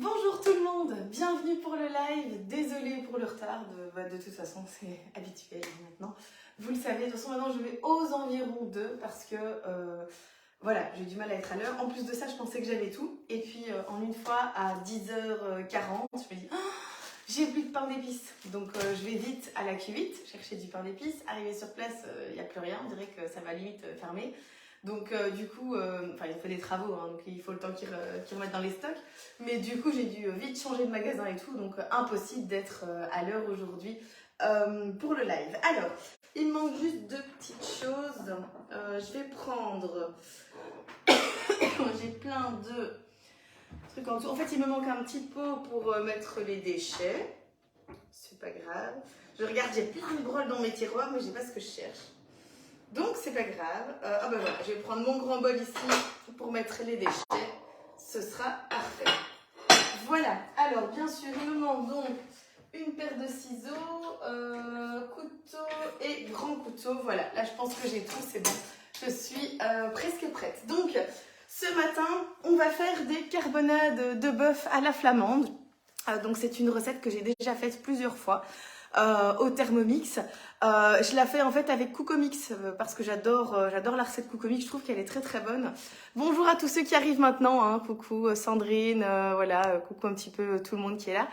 Bonjour tout le monde, bienvenue pour le live, désolée pour le retard, de toute façon c'est habituel maintenant. Vous le savez, de toute façon maintenant je vais aux environs d'eux parce que voilà, j'ai du mal à être à l'heure. En plus de ça, je pensais que j'avais tout. Et puis en une fois à 10h40, je me dis j'ai plus de pain d'épices. Donc je vais vite à la Q8 chercher du pain d'épices. Arrivé sur place, il n'y a plus rien, on dirait que ça va limite fermer. Donc du coup, ils ont fait des travaux, hein, donc il faut le temps qu'ils remettent dans les stocks. Mais du coup, j'ai dû vite changer de magasin et tout, donc impossible d'être à l'heure aujourd'hui pour le live. Alors, il me manque juste deux petites choses. Je vais prendre... j'ai plein de trucs en dessous. En fait, il me manque un petit pot pour mettre les déchets. C'est pas grave. Je regarde, j'ai plein de broles dans mes tiroirs, mais j'ai pas ce que je cherche. Donc, c'est pas grave. Ben voilà, je vais prendre mon grand bol ici pour mettre les déchets. Ce sera parfait. Voilà. Alors, bien sûr, il me manque donc une paire de ciseaux, couteau et grand couteau. Voilà, là, je pense que j'ai tout, c'est bon. Je suis presque prête. Donc, ce matin, on va faire des carbonades de bœuf à la flamande. Donc, c'est une recette que j'ai déjà faite plusieurs fois. Au Thermomix. Je la fais en fait avec Coucomix parce que j'adore la recette Coucomix, je trouve qu'elle est très très bonne. Bonjour à tous ceux qui arrivent maintenant, hein. Coucou Sandrine, voilà, coucou un petit peu tout le monde qui est là.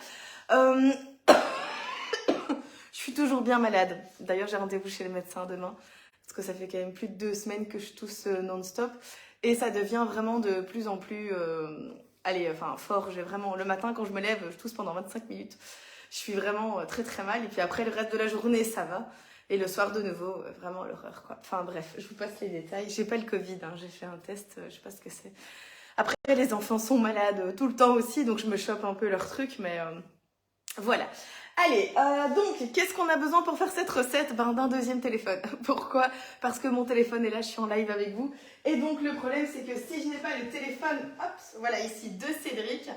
Je suis toujours bien malade, d'ailleurs j'ai rendez-vous chez le médecin demain parce que ça fait quand même plus de 2 semaines que je tousse non-stop et ça devient vraiment de plus en plus fort. J'ai vraiment, le matin quand je me lève, je tousse pendant 25 minutes. Je suis vraiment très très mal et puis après le reste de la journée ça va et le soir de nouveau vraiment l'horreur quoi. Enfin bref, je vous passe les détails. J'ai pas le Covid, hein. J'ai fait un test, je sais pas ce que c'est. Après les enfants sont malades tout le temps aussi donc je me chope un peu leur truc mais voilà. Allez, donc qu'est-ce qu'on a besoin pour faire cette recette? D'un deuxième téléphone. Pourquoi? Parce que mon téléphone est là, je suis en live avec vous. Et donc le problème c'est que si je n'ai pas le téléphone, hop, voilà ici de Cédric,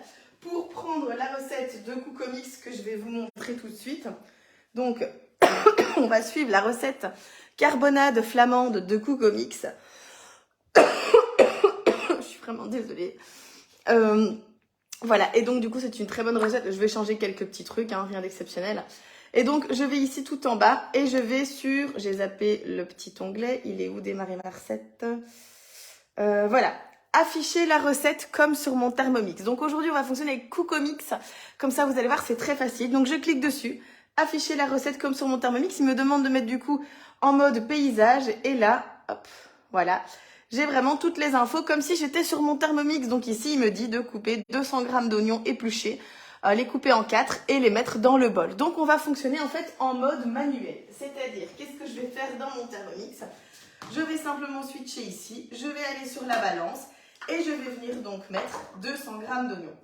pour prendre la recette de Coucomix que je vais vous montrer tout de suite. Donc, on va suivre la recette carbonade flamande de Coucomix. Je suis vraiment désolée. Voilà, et donc du coup c'est une très bonne recette. Je vais changer quelques petits trucs, hein, rien d'exceptionnel. Et donc je vais ici tout en bas et je vais sur, j'ai zappé le petit onglet, il est où démarrer ma recette? Voilà, afficher la recette comme sur mon Thermomix. Donc aujourd'hui on va fonctionner avec Coucomix, comme ça vous allez voir c'est très facile. Donc je clique dessus, afficher la recette comme sur mon Thermomix, il me demande de mettre du coup en mode paysage et là, hop, voilà. J'ai vraiment toutes les infos comme si j'étais sur mon Thermomix. Donc ici, il me dit de couper 200 g d'oignons épluchés, les couper en 4 et les mettre dans le bol. Donc on va fonctionner en fait en mode manuel. C'est-à-dire, qu'est-ce que je vais faire dans mon Thermomix? Je vais simplement switcher ici, je vais aller sur la balance et je vais venir donc mettre 200 g d'oignons.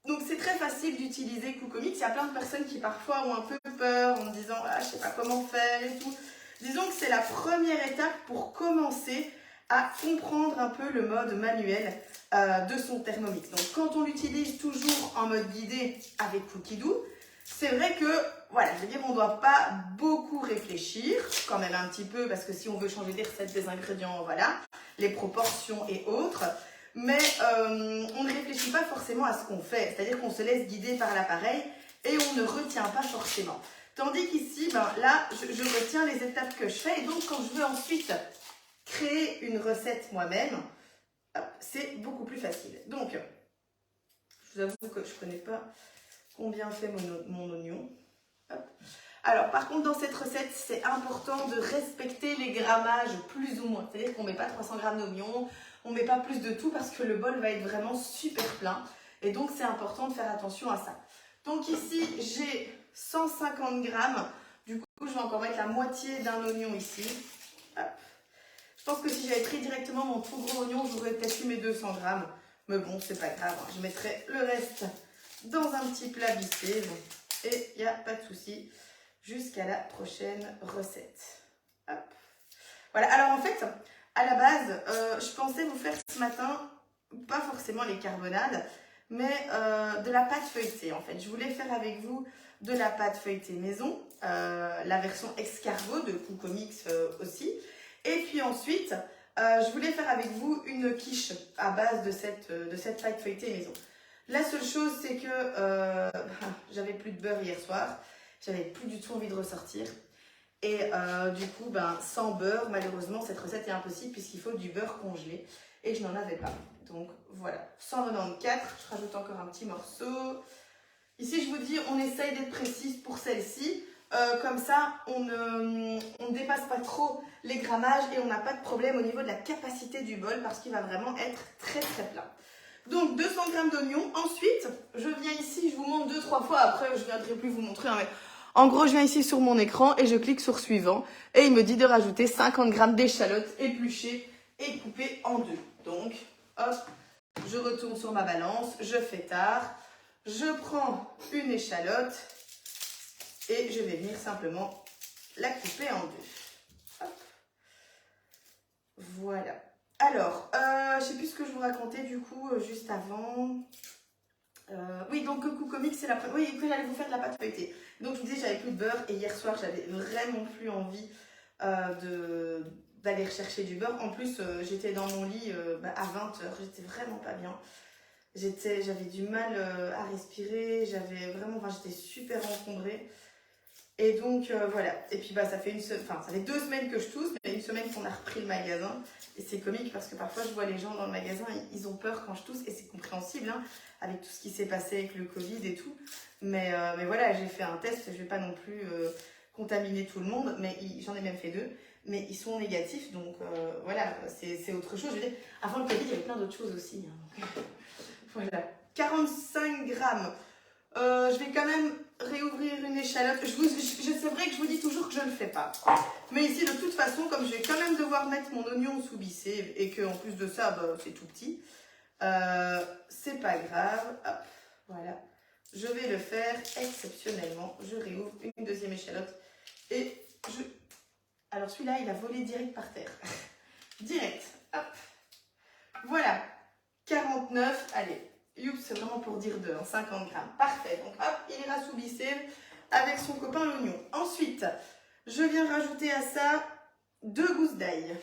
Donc c'est très facile d'utiliser Coucomix. Il y a plein de personnes qui parfois ont un peu peur en me disant « Ah, je sais pas comment faire et tout ». Disons que c'est la première étape pour commencer à comprendre un peu le mode manuel de son Thermomix. Donc quand on l'utilise toujours en mode guidé avec Cookidoo, c'est vrai que, voilà, je veux dire, on ne doit pas beaucoup réfléchir, quand même un petit peu, parce que si on veut changer des recettes, des ingrédients, voilà, les proportions et autres, mais on ne réfléchit pas forcément à ce qu'on fait, c'est-à-dire qu'on se laisse guider par l'appareil et on ne retient pas forcément. Tandis qu'ici, là, je retiens les étapes que je fais et donc quand je veux ensuite créer une recette moi-même, c'est beaucoup plus facile. Donc, je vous avoue que je ne connais pas combien fait mon oignon. Hop. Alors, par contre, dans cette recette, c'est important de respecter les grammages plus ou moins. C'est-à-dire qu'on ne met pas 300 g d'oignons, on ne met pas plus de tout parce que le bol va être vraiment super plein. Et donc, c'est important de faire attention à ça. Donc ici, j'ai 150 g. Du coup, je vais encore mettre la moitié d'un oignon ici. Hop. Je pense que si j'avais pris directement mon tout gros oignon, j'aurais peut-être eu mes 200 g. Mais bon, c'est pas grave. Je mettrai le reste dans un petit plat vissé. Et il n'y a pas de souci. Jusqu'à la prochaine recette. Hop. Voilà, alors en fait, à la base, je pensais vous faire ce matin, pas forcément les carbonades, mais de la pâte feuilletée en fait. Je voulais faire avec vous de la pâte feuilletée maison, la version escargot de Coucomix aussi. Et puis ensuite, je voulais faire avec vous une quiche à base de cette pâte feuilletée maison. La seule chose, c'est que j'avais plus de beurre hier soir. J'avais plus du tout envie de ressortir. Et du coup, sans beurre, malheureusement, cette recette est impossible puisqu'il faut du beurre congelé. Et je n'en avais pas. Donc voilà, 194, je rajoute encore un petit morceau. Ici, je vous dis, on essaye d'être précise pour celle-ci. Comme ça, on ne dépasse pas trop les grammages et on n'a pas de problème au niveau de la capacité du bol parce qu'il va vraiment être très très plat. Donc 200 g d'oignons. Ensuite, je viens ici, je vous montre 2-3 fois. Après, je ne viendrai plus vous montrer. Mais en gros, je viens ici sur mon écran et je clique sur suivant. Et il me dit de rajouter 50 g d'échalotes épluchées et coupées en deux. Donc, hop, je retourne sur ma balance, je fais tard. Je prends une échalote et je vais venir simplement la couper en deux. Hop. Voilà. Alors, je ne sais plus ce que je vous racontais du coup juste avant. Oui, donc Cucomix, c'est la première. Oui, que j'allais vous faire de la pâte feuilletée. Donc je vous disais, j'avais plus de beurre et hier soir, j'avais vraiment plus envie d'aller rechercher du beurre. En plus, j'étais dans mon lit à 20h, j'étais vraiment pas bien. J'avais du mal à respirer, j'étais super encombrée. Et donc voilà, et puis ça fait ça fait 2 semaines que je tousse, mais une semaine qu'on a repris le magasin. Et c'est comique parce que parfois je vois les gens dans le magasin, ils ont peur quand je tousse, et c'est compréhensible hein, avec tout ce qui s'est passé avec le Covid et tout. Mais voilà, j'ai fait un test, je ne vais pas non plus contaminer tout le monde, mais j'en ai même fait 2, mais ils sont négatifs, donc voilà, c'est autre chose. Je veux dire, avant le Covid, il y avait plein d'autres choses aussi. Hein, donc, voilà, 45 grammes. Je vais quand même réouvrir une échalote. C'est vrai que je vous dis toujours que je ne le fais pas. Mais ici, de toute façon, comme je vais quand même devoir mettre mon oignon sous bissé et qu'en plus de ça, c'est tout petit, c'est pas grave. Hop, voilà. Je vais le faire exceptionnellement. Je réouvre une deuxième échalote et je... Alors celui-là, il a volé direct par terre. Direct. Hop. Voilà. 49. Allez. Youp, c'est vraiment pour dire 2, 50 grammes. Parfait. Donc, hop, il ira sous bissé avec son copain l'oignon. Ensuite, je viens rajouter à ça 2 gousses d'ail.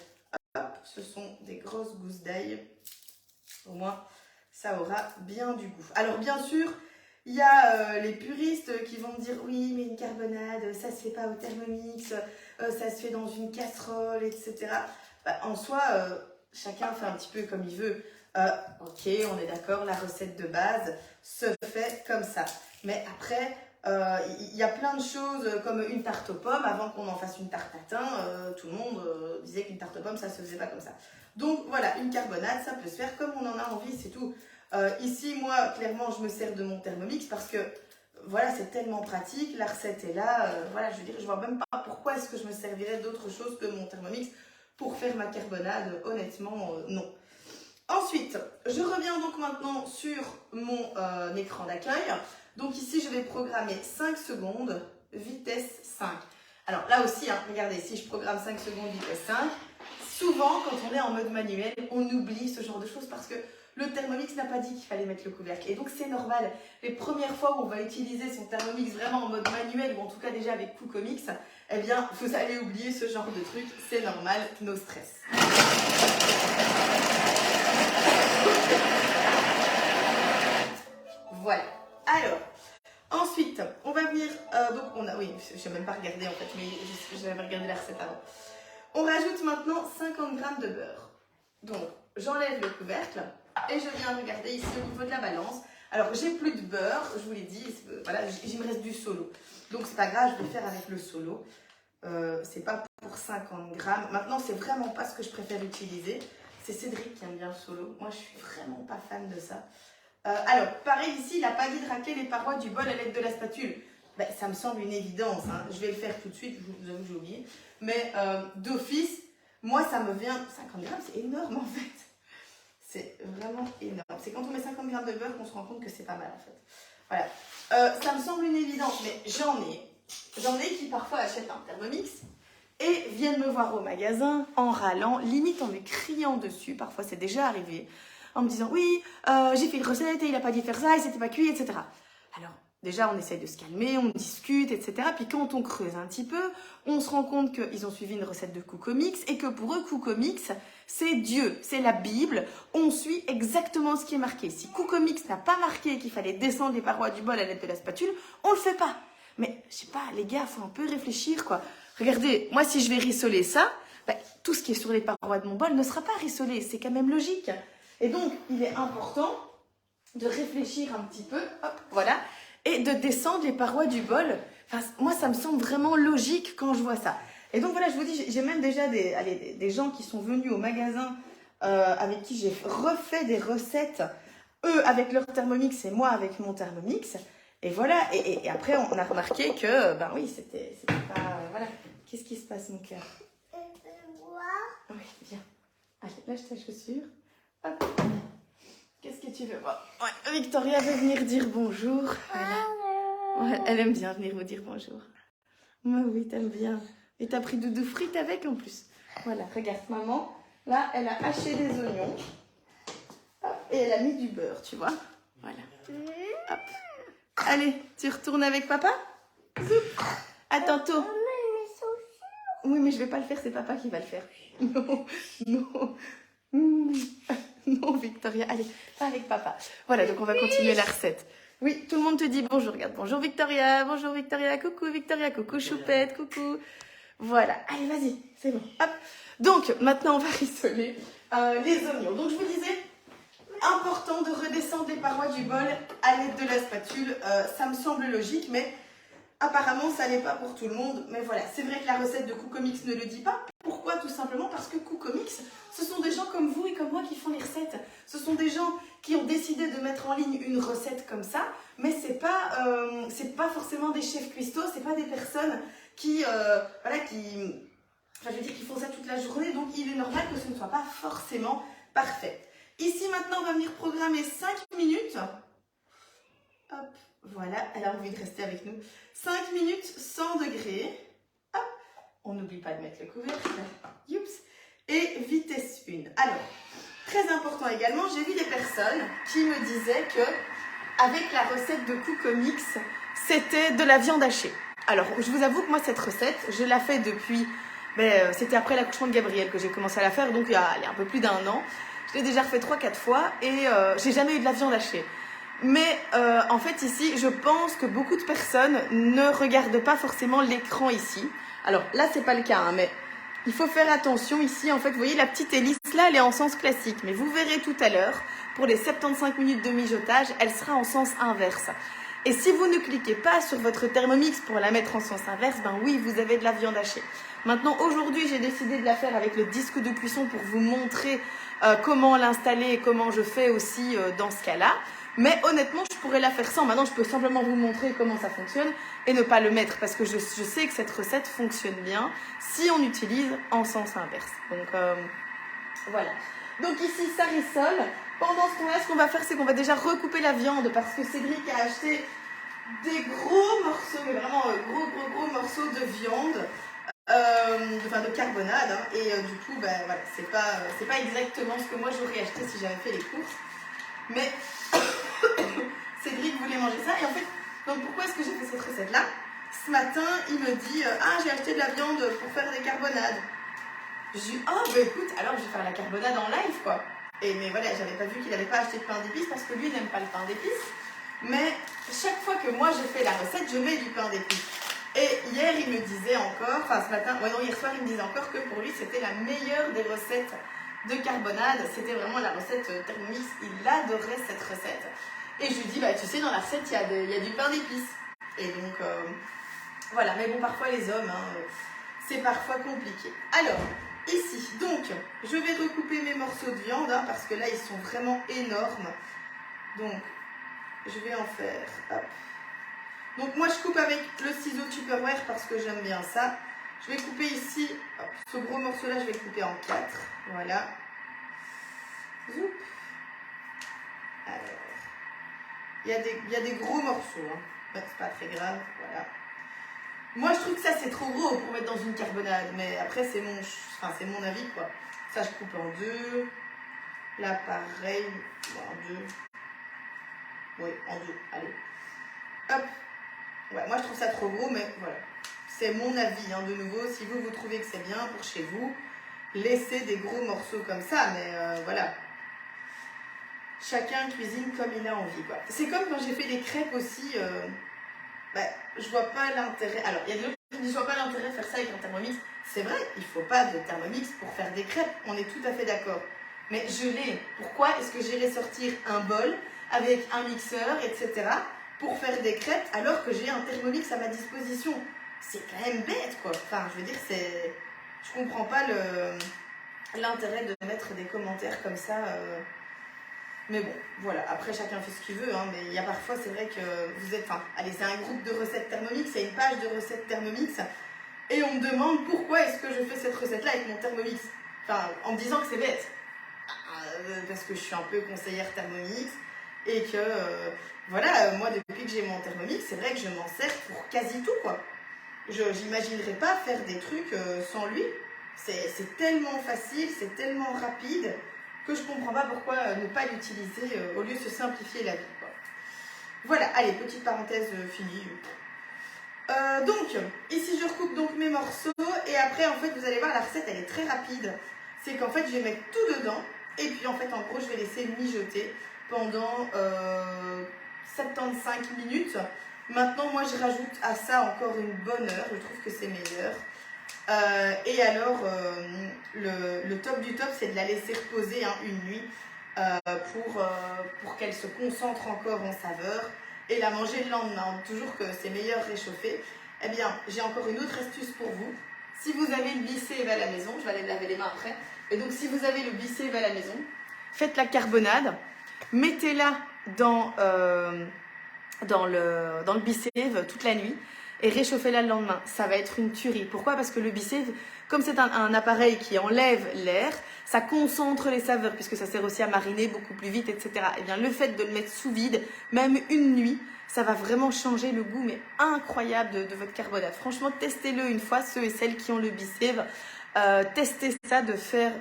Hop, ce sont des grosses gousses d'ail. Au moins, ça aura bien du goût. Alors, bien sûr, il y a les puristes qui vont me dire oui, mais une carbonade, ça se fait pas au Thermomix, ça se fait dans une casserole, etc. En soi, chacun fait un petit peu comme il veut. Ok, on est d'accord, la recette de base se fait comme ça. Mais après, il y a plein de choses comme une tarte aux pommes. Avant qu'on en fasse une tarte tatin, tout le monde disait qu'une tarte aux pommes, ça se faisait pas comme ça. Donc voilà, une carbonade, ça peut se faire comme on en a envie, c'est tout. Ici, moi, clairement, je me sers de mon Thermomix parce que voilà, c'est tellement pratique, la recette est là. Voilà, je veux dire, je vois même pas pourquoi est-ce que je me servirais d'autre chose que mon Thermomix pour faire ma carbonade. Honnêtement, non. Ensuite, je reviens donc maintenant sur mon écran d'accueil. Donc ici, je vais programmer 5 secondes, vitesse 5. Alors là aussi, hein, regardez, si je programme 5 secondes, vitesse 5, souvent, quand on est en mode manuel, on oublie ce genre de choses parce que le Thermomix n'a pas dit qu'il fallait mettre le couvercle. Et donc, c'est normal. Les premières fois où on va utiliser son Thermomix vraiment en mode manuel, ou en tout cas déjà avec Cucomix, eh bien, vous allez oublier ce genre de truc. C'est normal, no stress. Voilà. Alors, ensuite, on va venir... oui, je n'ai même pas regardé en fait, mais j'avais regardé la recette avant. On rajoute maintenant 50 g de beurre. Donc, j'enlève le couvercle et je viens regarder ici au niveau de la balance. Alors, j'ai plus de beurre, je vous l'ai dit, voilà, il me reste du solo. Donc, c'est pas grave, je vais faire avec le solo. C'est pas pour 50 grammes. Maintenant, c'est vraiment pas ce que je préfère utiliser. C'est Cédric qui aime bien le solo. Moi, je suis vraiment pas fan de ça. Alors, pareil ici, il n'a pas dit de racler les parois du bol à l'aide de la spatule. Ben, ça me semble une évidence. Hein. Je vais le faire tout de suite, je vous avoue que j'ai oublié. Mais d'office, moi, ça me vient... 50 grammes, c'est énorme en fait. C'est vraiment énorme. C'est quand on met 50 grammes de beurre qu'on se rend compte que c'est pas mal en fait. Voilà. Ça me semble une évidence, mais j'en ai qui parfois achètent un Thermomix et viennent me voir au magasin en râlant, limite en me criant dessus. Parfois, c'est déjà arrivé. En me disant, oui, j'ai fait une recette et il n'a pas dit de faire ça et c'était pas cuit, etc. Alors, déjà, on essaye de se calmer, on discute, etc. Puis quand on creuse un petit peu, on se rend compte qu'ils ont suivi une recette de Cucomix et que pour eux, Cucomix, c'est Dieu, c'est la Bible. On suit exactement ce qui est marqué. Si Cookomix n'a pas marqué qu'il fallait descendre les parois du bol à l'aide de la spatule, on le fait pas. Mais je sais pas, les gars, faut un peu réfléchir, quoi. Regardez, moi, si je vais rissoler ça, ben, tout ce qui est sur les parois de mon bol ne sera pas rissolé. C'est quand même logique. Et donc, il est important de réfléchir un petit peu, hop, voilà, et de descendre les parois du bol. Enfin, moi, ça me semble vraiment logique quand je vois ça. Et donc, voilà, je vous dis, j'ai même déjà des gens qui sont venus au magasin avec qui j'ai refait des recettes, eux avec leur Thermomix et moi avec mon Thermomix. Et voilà, et après, on a remarqué que, ben oui, c'était pas... voilà. Qu'est-ce qui se passe, mon cœur? Oui, viens. Allez, lâche ta chaussure. Hop. Qu'est-ce que tu veux? Ouais, Victoria veut venir dire bonjour. Voilà. Ouais, elle aime bien venir vous dire bonjour. Moi, oui, t'aimes bien. Et t'as pris doudou frites avec en plus. Voilà, regarde, maman. Là, elle a haché des oignons. Hop, et elle a mis du beurre, tu vois. Voilà. Hop. Allez, tu retournes avec papa? Zoup. À tantôt. Oui, mais je vais pas le faire, c'est papa qui va le faire. Non, non. Non, Victoria. Allez, pas avec papa. Voilà, donc on va continuer la recette. Oui, tout le monde te dit bonjour. Regarde, bonjour Victoria, coucou Choupette, coucou. Voilà, allez, vas-y, c'est bon. Hop. Donc, maintenant, on va rissoler les oignons. Donc, je vous disais, important de redescendre les parois du bol à l'aide de la spatule. Ça me semble logique, mais apparemment, ça n'est pas pour tout le monde. Mais voilà, c'est vrai que la recette de Cookomix ne le dit pas. Pourquoi? Tout simplement parce que Cookomix, ce sont des gens comme vous et comme moi qui font les recettes. Ce sont des gens qui ont décidé de mettre en ligne une recette comme ça, mais c'est pas forcément des chefs cuistots, c'est pas des personnes qui, voilà, enfin, je veux dire, qui font ça toute la journée, donc il est normal que ce ne soit pas forcément parfait. Ici, maintenant, on va venir programmer 5 minutes. Hop, voilà, elle a envie de rester avec nous. 5 minutes 100 degrés. Hop, on n'oublie pas de mettre le couvercle. Youps. Et vitesse 1. Alors, très important également, j'ai vu des personnes qui me disaient que avec la recette de Cookomix, c'était de la viande hachée. Alors, je vous avoue que moi, cette recette, je la fais depuis... c'était après l'accouchement de Gabriel que j'ai commencé à la faire, donc il y a un peu plus d'1 an. Je l'ai déjà refait 3-4 fois et j'ai jamais eu de la viande hachée. Mais en fait, ici, je pense que beaucoup de personnes ne regardent pas forcément l'écran ici. Alors là, c'est pas le cas, hein, mais il faut faire attention ici. En fait, vous voyez, la petite hélice là, elle est en sens classique. Mais vous verrez tout à l'heure, pour les 75 minutes de mijotage, elle sera en sens inverse. Et si vous ne cliquez pas sur votre Thermomix pour la mettre en sens inverse, ben oui, vous avez de la viande hachée. Maintenant, aujourd'hui, j'ai décidé de la faire avec le disque de cuisson pour vous montrer comment l'installer et comment je fais aussi dans ce cas-là. Mais honnêtement, je pourrais la faire sans. Maintenant, je peux simplement vous montrer comment ça fonctionne et ne pas le mettre parce que je sais que cette recette fonctionne bien si on utilise en sens inverse. Donc, voilà. Donc ici, ça rissole. Pendant ce temps-là, ce qu'on va faire, c'est qu'on va déjà recouper la viande parce que Cédric a acheté des gros morceaux, mais vraiment gros morceaux de viande, enfin de carbonade. Hein, et du coup, ben, voilà, c'est pas exactement ce que moi j'aurais acheté si j'avais fait les courses. Mais Cédric voulait manger ça. Et en fait, donc pourquoi est-ce que j'ai fait cette recette-là? Ce matin, il me dit ah, j'ai acheté de la viande pour faire des carbonades. Je dis ah, bah écoute, alors je vais faire la carbonade en live, quoi. Et mais voilà, j'avais pas vu qu'il n'avait pas acheté de pain d'épices parce que lui n'aime pas le pain d'épices. Mais chaque fois que moi je fais la recette, je mets du pain d'épices. Et hier, il me disait encore, enfin ce matin, ouais non, hier soir, il me disait encore que pour lui, c'était la meilleure des recettes de carbonade. C'était vraiment la recette Thermomix. Il adorait cette recette. Et je lui dis, bah tu sais, dans la recette, il y a du pain d'épices. Et donc, voilà. Mais bon, parfois les hommes, hein, c'est parfois compliqué. Alors, ici, donc, je vais recouper mes morceaux de viande, hein, parce que là, ils sont vraiment énormes. Donc, je vais en faire, hop. Donc, moi, je coupe avec le ciseau Tupperware parce que j'aime bien ça. Je vais couper ici, hop, ce gros morceau-là, je vais le couper en 4. Voilà. Zoup. Alors, il y a des gros morceaux, hein. C'est pas très grave, voilà. Moi, je trouve que ça, c'est trop gros pour mettre dans une carbonade. Mais après, c'est mon avis, quoi. Ça, je coupe en 2. Là, pareil. En 2. Oui, en 2. Allez. Hop. Ouais, moi, je trouve ça trop gros, mais voilà. C'est mon avis, hein, de nouveau. Si vous trouvez que c'est bien pour chez vous, laisser des gros morceaux comme ça, mais voilà. Chacun cuisine comme il a envie, quoi. C'est comme quand j'ai fait les crêpes aussi, je vois pas l'intérêt. Alors, il y a des gens qui disent, je vois pas l'intérêt de faire ça avec un Thermomix. C'est vrai, il faut pas de Thermomix pour faire des crêpes, on est tout à fait d'accord. Mais je l'ai. Pourquoi est-ce que j'irais sortir un bol avec un mixeur, etc. pour faire des crêpes alors que j'ai un Thermomix à ma disposition? C'est quand même bête, quoi. Enfin, je veux dire, c'est... Je comprends pas l'intérêt de mettre des commentaires comme ça. Mais bon, voilà. Après, chacun fait ce qu'il veut. Hein, mais il y a parfois, c'est vrai que vous êtes... Enfin, allez, c'est un groupe de recettes Thermomix, c'est une page de recettes Thermomix. Et on me demande pourquoi est-ce que je fais cette recette-là avec mon Thermomix. Enfin, en me disant que c'est bête. Parce que je suis un peu conseillère Thermomix et que voilà, moi depuis que j'ai mon Thermomix, c'est vrai que je m'en sers pour quasi tout, quoi. Je n'imaginerais pas faire des trucs sans lui. C'est tellement facile, c'est tellement rapide que je comprends pas pourquoi ne pas l'utiliser au lieu de se simplifier la vie, quoi. Voilà, allez, petite parenthèse finie. Donc, ici je recoupe donc mes morceaux et après en fait vous allez voir la recette elle est très rapide. C'est qu'en fait je vais mettre tout dedans et puis en fait en gros je vais laisser mijoter pendant 75 minutes. Maintenant moi je rajoute à ça encore une bonne heure, je trouve que c'est meilleur. Et alors le top du top c'est de la laisser reposer une nuit pour qu'elle se concentre encore en saveur et la manger le lendemain. Toujours que c'est meilleur réchauffé. Eh bien, j'ai encore une autre astuce pour vous. Si vous avez le bissé à la maison, je vais aller me laver les mains après. Et donc, si vous avez le bissé à la maison, faites la carbonade, mettez-la dans le bissé toute la nuit et réchauffez-la le lendemain. Ça va être une tuerie. Pourquoi? Parce que le bissé, comme c'est un appareil qui enlève l'air, ça concentre les saveurs puisque ça sert aussi à mariner beaucoup plus vite, etc. Et bien le fait de le mettre sous vide, même une nuit, ça va vraiment changer le goût mais incroyable de votre carbonade. Franchement, testez-le une fois, ceux et celles qui ont le bissé. Testez ça de faire...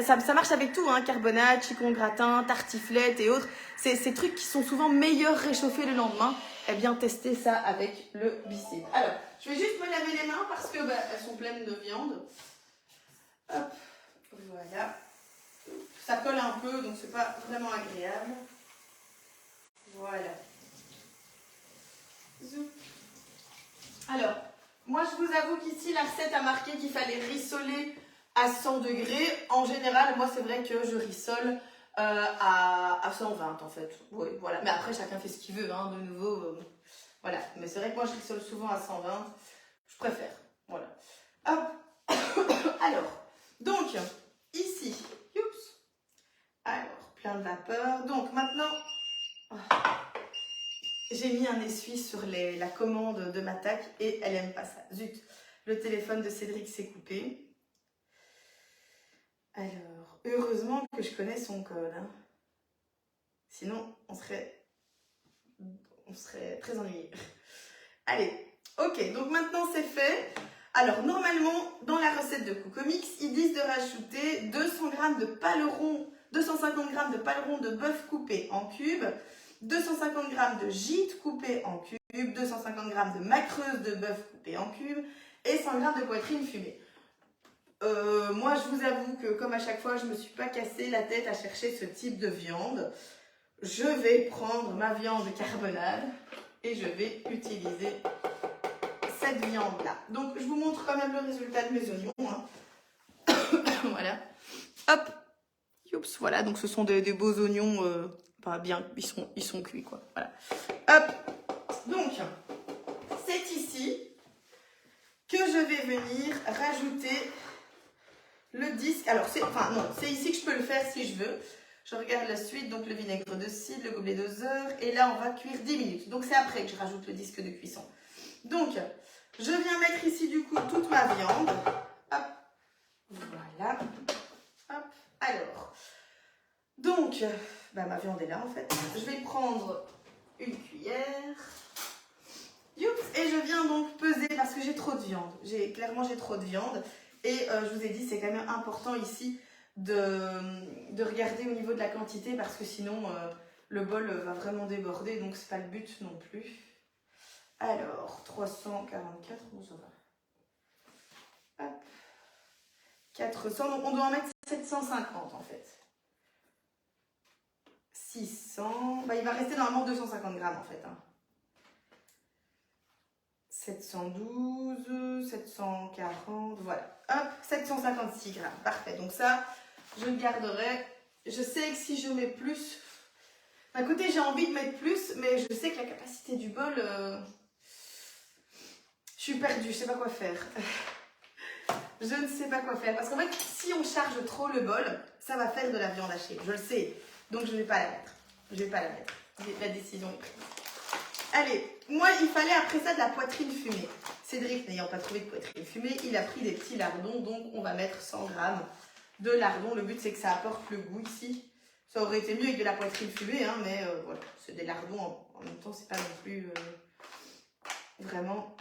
Ça marche avec tout, hein, carbonade, chicon gratin, tartiflette et autres. Ces trucs qui sont souvent meilleurs réchauffés le lendemain. Eh bien, testez ça avec le bissé. Alors, je vais juste me laver les mains parce que elles sont pleines de viande. Hop, voilà. Ça colle un peu, donc c'est pas vraiment agréable. Voilà. Zoup. Alors, moi je vous avoue qu'ici la recette a marqué qu'il fallait rissoler à 100 degrés. En général, moi c'est vrai que je rissole à 120 en fait. Oui, voilà. Mais après, chacun fait ce qu'il veut, hein, de nouveau. Voilà. Mais c'est vrai que moi je rissole souvent à 120. Je préfère. Voilà. Hop. Alors, donc, ici, oups. Alors, plein de vapeur. Donc maintenant, j'ai mis un essuie sur la commande de ma tac et elle aime pas ça. Zut, le téléphone de Cédric s'est coupé. Alors, heureusement que je connais son code. Hein. Sinon, on serait très ennuyés. Allez, ok, donc maintenant c'est fait. Alors, normalement, dans la recette de Cocomix, ils disent de rajouter 200 g de paleron, 250 g de paleron de bœuf coupé en cubes, 250 g de gîte coupé en cubes, 250 g de macreuse de bœuf coupé en cubes et 100 g de poitrine fumée. Moi, je vous avoue que comme à chaque fois, je ne me suis pas cassé la tête à chercher ce type de viande. Je vais prendre ma viande carbonade et je vais utiliser cette viande-là. Donc, je vous montre quand même le résultat de mes oignons. Hein. Voilà. Hop. Oups, voilà. Donc, ce sont des beaux oignons. Pas bien, ils sont cuits, quoi. Voilà. Hop. Donc, c'est ici que je vais venir rajouter le disque. Alors, c'est ici que je peux le faire si je veux. Je regarde la suite, donc le vinaigre de cidre, le gobelet doseur, et là on va cuire 10 minutes. Donc c'est après que je rajoute le disque de cuisson. Donc, je viens mettre ici du coup toute ma viande. Hop, voilà. Hop, alors. Donc, ma viande est là en fait. Je vais prendre une cuillère. Youps, et je viens donc peser parce que j'ai trop de viande. Clairement j'ai trop de viande. Et je vous ai dit, c'est quand même important ici de regarder au niveau de la quantité parce que sinon le bol va vraiment déborder, donc c'est pas le but non plus. Alors, 344, bon ça va. Hop. 400, donc on doit en mettre 750 en fait. 600, bah, il va rester normalement 250 grammes en fait. Hein. 712, 740, voilà. Hop, 756 grammes, parfait. Donc ça, je le garderai. Je sais que si je mets plus, d'un côté j'ai envie de mettre plus, mais je sais que la capacité du bol, je suis perdue, je sais pas quoi faire. Je ne sais pas quoi faire, parce qu'en fait, si on charge trop le bol, ça va faire de la viande hachée, je le sais. Donc je ne vais pas la mettre. Je vais pas la mettre. La décision est prise. Allez, moi il fallait après ça de la poitrine fumée. Cédric n'ayant pas trouvé de poitrine fumée, il a pris des petits lardons, donc on va mettre 100 grammes de lardons. Le but c'est que ça apporte le goût ici. Ça aurait été mieux avec de la poitrine fumée, hein, mais voilà, c'est des lardons en même temps, c'est pas non plus vraiment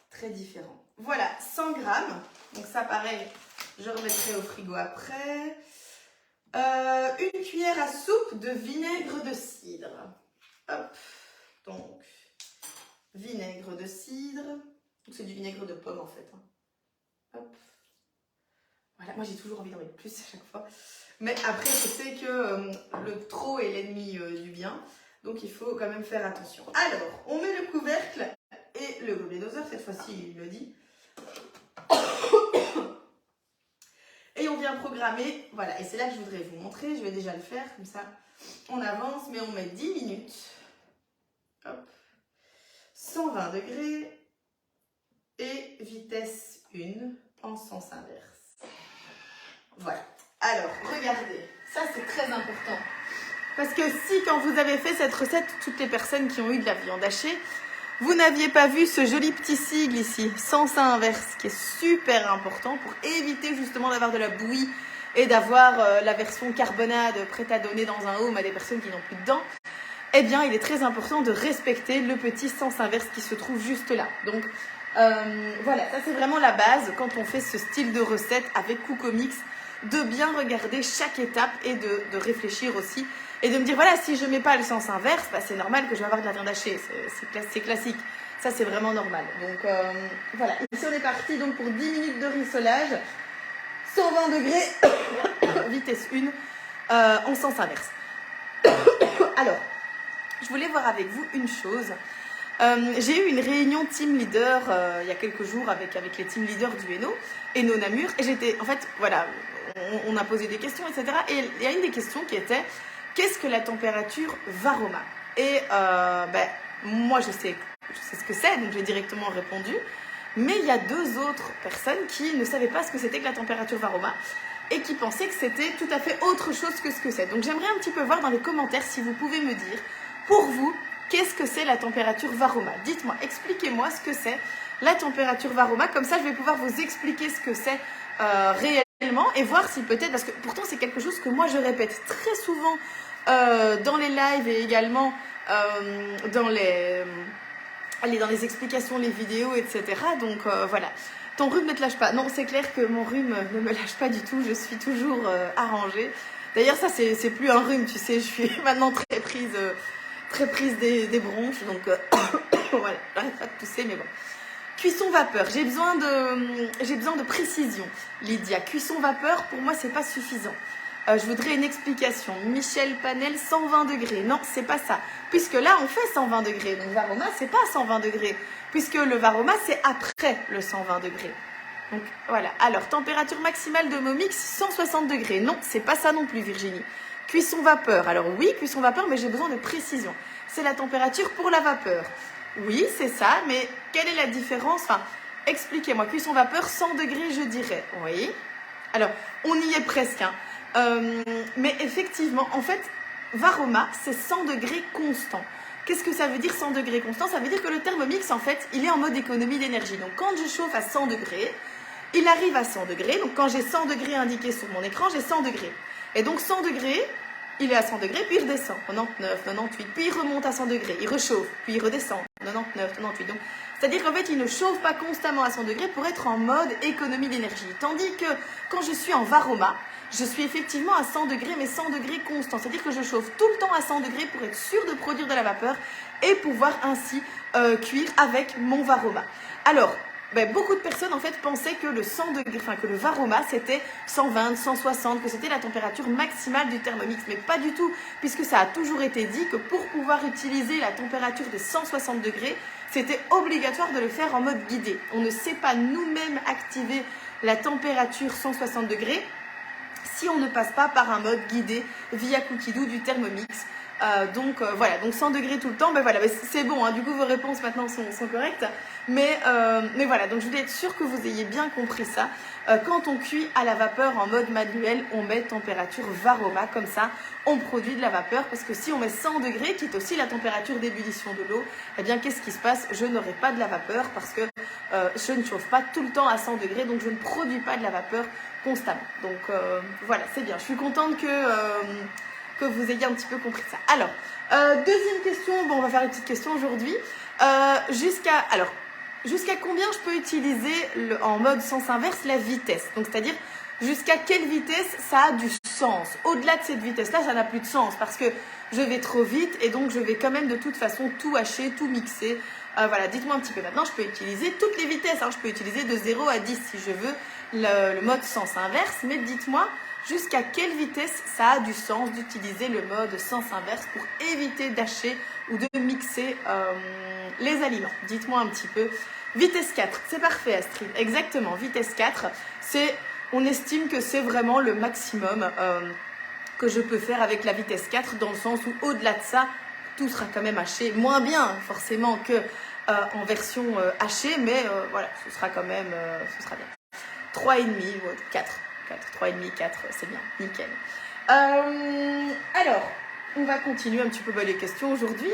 très différent. Voilà, 100 grammes. Donc ça pareil, je remettrai au frigo après. Une cuillère à soupe de vinaigre de cidre. Hop, donc vinaigre de cidre. C'est du vinaigre de pomme en fait. Hein. Hop. Voilà, moi j'ai toujours envie d'en mettre plus à chaque fois. Mais après, je sais que le trop est l'ennemi du bien. Donc il faut quand même faire attention. Alors, on met le couvercle et le gobelet doseur. Cette fois-ci, il le dit. Et on vient programmer, voilà, et c'est là que je voudrais vous montrer, je vais déjà le faire, comme ça on avance, mais on met 10 minutes, hop, 120 degrés, et vitesse 1 en sens inverse. Voilà, alors regardez, ça c'est très important, parce que si quand vous avez fait cette recette, toutes les personnes qui ont eu de la viande hachée, vous n'aviez pas vu ce joli petit sigle ici, sens inverse, qui est super important pour éviter justement d'avoir de la bouillie et d'avoir la version carbonade prête à donner dans un home à des personnes qui n'ont plus de dents. Eh bien, il est très important de respecter le petit sens inverse qui se trouve juste là. Donc, voilà, ça c'est vraiment la base quand on fait ce style de recette avec Cookomix, de bien regarder chaque étape et de réfléchir aussi. Et de me dire, voilà, si je ne mets pas le sens inverse, bah, c'est normal que je vais avoir de la viande hachée. C'est classique. Ça, c'est vraiment normal. Donc, voilà. Ici, on est parti donc, pour 10 minutes de rissolage. 120 degrés, vitesse 1, en sens inverse. Alors, je voulais voir avec vous une chose. J'ai eu une réunion team leader il y a quelques jours avec les team leaders du Hainaut Namur. Et j'étais, en fait, voilà, on a posé des questions, etc. Et il y a une des questions qui était... Qu'est-ce que la température Varoma? Et moi, je sais ce que c'est, donc j'ai directement répondu. Mais il y a 2 autres personnes qui ne savaient pas ce que c'était que la température Varoma et qui pensaient que c'était tout à fait autre chose que ce que c'est. Donc j'aimerais un petit peu voir dans les commentaires si vous pouvez me dire, pour vous, qu'est-ce que c'est la température Varoma? Dites-moi, expliquez-moi ce que c'est la température Varoma. Comme ça, je vais pouvoir vous expliquer ce que c'est réellement et voir si peut-être, parce que pourtant c'est quelque chose que moi je répète très souvent dans les lives et également dans les explications, les vidéos, etc. Donc voilà, ton rhume ne te lâche pas. Non, c'est clair que mon rhume ne me lâche pas du tout, je suis toujours arrangée. D'ailleurs ça c'est plus un rhume, tu sais, je suis maintenant très prise des bronches, donc voilà, j'arrête pas de tousser, mais bon. Cuisson vapeur, j'ai besoin de précision. Lydia, cuisson vapeur, pour moi, c'est pas suffisant. Je voudrais une explication. Michel Panel, 120 degrés. Non, c'est pas ça. Puisque là, on fait 120 degrés. Donc, Varoma, c'est pas 120 degrés. Puisque le Varoma, c'est après le 120 degrés. Donc, voilà. Alors, température maximale de Momix, 160 degrés. Non, c'est pas ça non plus, Virginie. Cuisson vapeur. Alors, oui, cuisson vapeur, mais j'ai besoin de précision. C'est la température pour la vapeur. Oui, c'est ça, mais quelle est la différence? Enfin, expliquez-moi. Cuisson vapeur, 100 degrés, je dirais. Oui. Alors, on y est presque. Hein. Mais effectivement, en fait, Varoma, c'est 100 degrés constant. Qu'est-ce que ça veut dire 100 degrés constant? Ça veut dire que le Thermomix, en fait, il est en mode économie d'énergie. Donc, quand je chauffe à 100 degrés, il arrive à 100 degrés. Donc, quand j'ai 100 degrés indiqué sur mon écran, j'ai 100 degrés. Et donc, 100 degrés... Il est à 100 degrés, puis il redescend, 99, 98, puis il remonte à 100 degrés, il réchauffe, puis il redescend, 99, 98. Donc, c'est-à-dire qu'en fait, il ne chauffe pas constamment à 100 degrés pour être en mode économie d'énergie. Tandis que quand je suis en Varoma, je suis effectivement à 100 degrés, mais 100 degrés constant. C'est-à-dire que je chauffe tout le temps à 100 degrés pour être sûr de produire de la vapeur et pouvoir ainsi cuire avec mon Varoma. Alors, beaucoup de personnes en fait pensaient que le 100 degrés, enfin que le Varoma c'était 120, 160, que c'était la température maximale du Thermomix, mais pas du tout, puisque ça a toujours été dit que pour pouvoir utiliser la température de 160 degrés, c'était obligatoire de le faire en mode guidé. On ne sait pas nous-mêmes activer la température 160 degrés si on ne passe pas par un mode guidé via Cookidoo du Thermomix. Voilà, donc 100 degrés tout le temps, voilà, c'est bon, hein, du coup vos réponses maintenant sont correctes, mais voilà, donc je voulais être sûre que vous ayez bien compris ça. Quand on cuit à la vapeur en mode manuel, on met température Varoma, comme ça on produit de la vapeur, parce que si on met 100 degrés, qui est aussi la température d'ébullition de l'eau, eh bien qu'est-ce qui se passe? Je n'aurai pas de la vapeur, parce que je ne chauffe pas tout le temps à 100 degrés, donc je ne produis pas de la vapeur constamment. Donc voilà, c'est bien, je suis contente que vous ayez un petit peu compris ça. Alors, deuxième question, on va faire une petite question aujourd'hui. Jusqu'à combien je peux utiliser en mode sens inverse la vitesse? Donc, c'est-à-dire, jusqu'à quelle vitesse ça a du sens? Au-delà de cette vitesse-là, ça n'a plus de sens parce que je vais trop vite et donc je vais quand même de toute façon tout hacher, tout mixer. Voilà, dites-moi un petit peu. Maintenant, je peux utiliser toutes les vitesses. Je peux utiliser de 0 à 10 si je veux le mode sens inverse, mais dites-moi jusqu'à quelle vitesse ça a du sens d'utiliser le mode sens inverse pour éviter d'hacher ou de mixer les aliments. Dites-moi un petit peu. Vitesse 4, c'est parfait Astrid, exactement, vitesse 4, on estime que c'est vraiment le maximum que je peux faire avec la vitesse 4, dans le sens où au-delà de ça, tout sera quand même haché, moins bien forcément que en version hachée, mais voilà, ce sera quand même, ce sera bien. 3,5 ou 4. 3,5, 4, c'est bien, nickel. Alors, on va continuer un petit peu les questions aujourd'hui.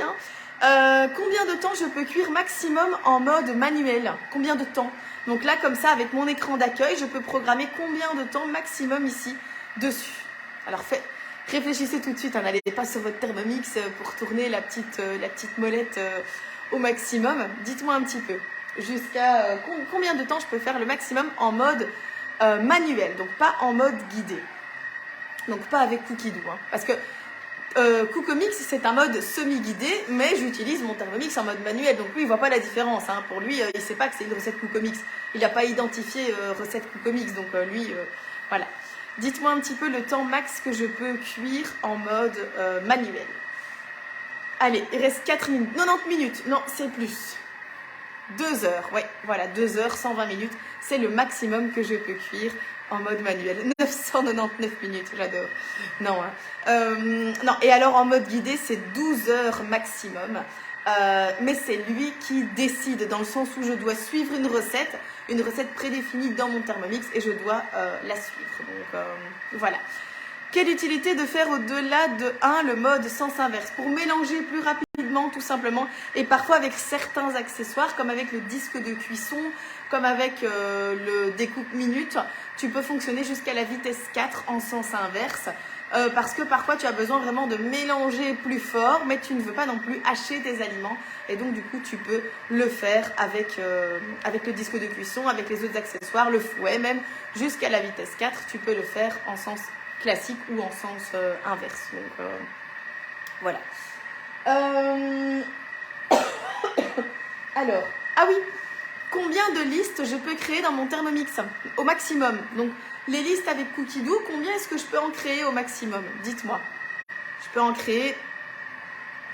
Combien de temps je peux cuire maximum en mode manuel? Combien de temps? Donc là, comme ça, avec mon écran d'accueil, je peux programmer combien de temps maximum ici, dessus. Alors, réfléchissez tout de suite, n'allez pas sur votre Thermomix pour tourner la petite molette au maximum. Dites-moi un petit peu, jusqu'à combien de temps je peux faire le maximum en mode manuel, donc pas en mode guidé, donc pas avec Cookidoo, parce que Cookomix c'est un mode semi-guidé, mais j'utilise mon Thermomix en mode manuel, donc lui il voit pas la différence, pour lui il sait pas que c'est une recette Cookomix, il n'a pas identifié recette Cookomix, donc lui voilà. Dites-moi un petit peu le temps max que je peux cuire en mode manuel. Allez, il reste 4 minutes, 90 minutes, non c'est plus. 2 heures, ouais, voilà, 2 heures, 120 minutes, c'est le maximum que je peux cuire en mode manuel. 999 minutes, j'adore. Non, non, et alors en mode guidé, c'est 12 heures maximum. Mais c'est lui qui décide, dans le sens où je dois suivre une recette prédéfinie dans mon Thermomix et je dois la suivre. Donc voilà. Quelle utilité de faire au-delà de 1 le mode sens inverse? Pour mélanger plus rapidement tout simplement, et parfois avec certains accessoires comme avec le disque de cuisson, comme avec le découpe minute, tu peux fonctionner jusqu'à la vitesse 4 en sens inverse, parce que parfois tu as besoin vraiment de mélanger plus fort, mais tu ne veux pas non plus hacher tes aliments, et donc du coup tu peux le faire avec le disque de cuisson, avec les autres accessoires, le fouet même, jusqu'à la vitesse 4, tu peux le faire en sens classique ou en sens inverse. Donc voilà. Alors, ah oui, combien de listes je peux créer dans mon Thermomix au maximum? Donc les listes avec Cookidoo, combien est-ce que je peux en créer au maximum? Dites-moi. Je peux en créer